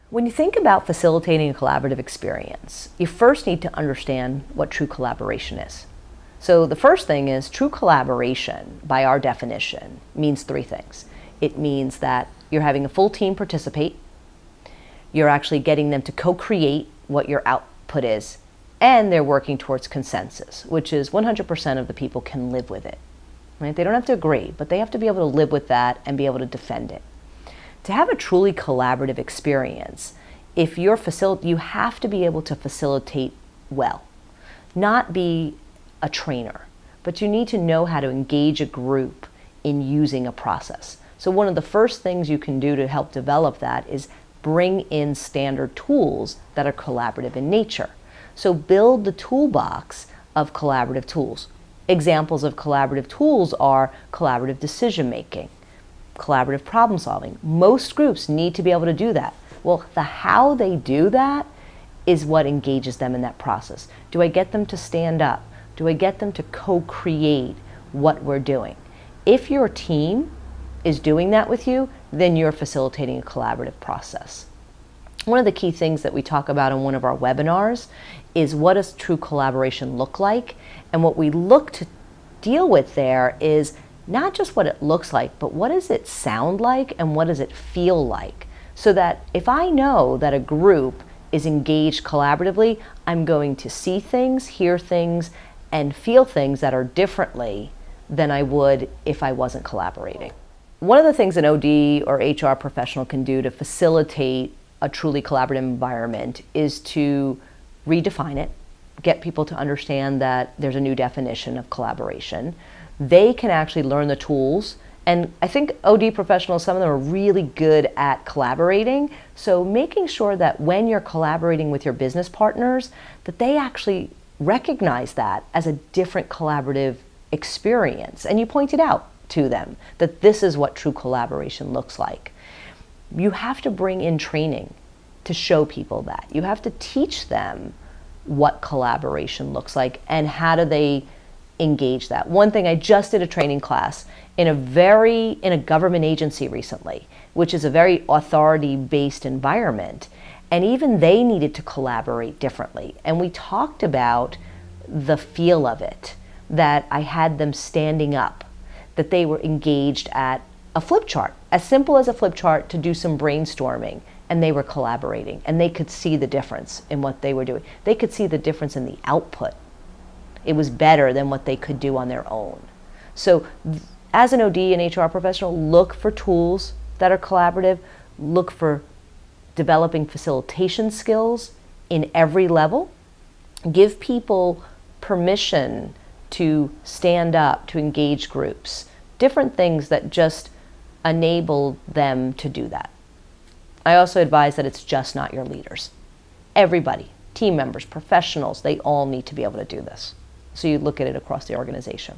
When you think about facilitating a collaborative experience, you first need to understand what true collaboration is. So the first thing is true collaboration, by our definition, means three things. It means that you're having a full team participate, you're actually getting them to co-create what your output is, and they're working towards consensus, which is 100% of the people can live with it. Right? They don't have to agree, but they have to be able to live with that and be able to defend it. To have a truly collaborative experience, if you're you have to be able to facilitate well, not be a trainer, but you need to know how to engage a group in using a process. So one of the first things you can do to help develop that is bring in standard tools that are collaborative in nature. So build the toolbox of collaborative tools. Examples of collaborative tools are collaborative decision making, collaborative problem solving. Most groups need to be able to do that. Well, the how they do that is what engages them in that process. Do I get them to stand up? Do I get them to co-create what we're doing? If your team is doing that with you, then you're facilitating a collaborative process. One of the key things that we talk about in one of our webinars is what does true collaboration look like? And what we look to deal with there is not just what it looks like, but what does it sound like and what does it feel like? So that if I know that a group is engaged collaboratively, I'm going to see things, hear things, and feel things that are differently than I would if I wasn't collaborating. One of the things an OD or HR professional can do to facilitate a truly collaborative environment is to redefine it, get people to understand that there's a new definition of collaboration. They can actually learn the tools, and I think OD professionals, some of them are really good at collaborating, so making sure that when you're collaborating with your business partners, that they actually recognize that as a different collaborative experience, and you point it out to them that this is what true collaboration looks like. You have to bring in training to show people that. You have to teach them what collaboration looks like and how do they engage that. One thing, I just did a training class in a government agency recently, which is a very authority-based environment, and even they needed to collaborate differently. And we talked about the feel of it, that I had them standing up, that they were engaged at a flip chart, as simple as a flip chart, to do some brainstorming, and they were collaborating, and they could see the difference in what they were doing. They could see the difference in the output. It was better than what they could do on their own. So as an OD and HR professional, look for tools that are collaborative, look for developing facilitation skills in every level, give people permission to stand up, to engage groups, different things that just enable them to do that. I also advise that it's just not your leaders. Everybody, team members, professionals, they all need to be able to do this. So you look at it across the organization.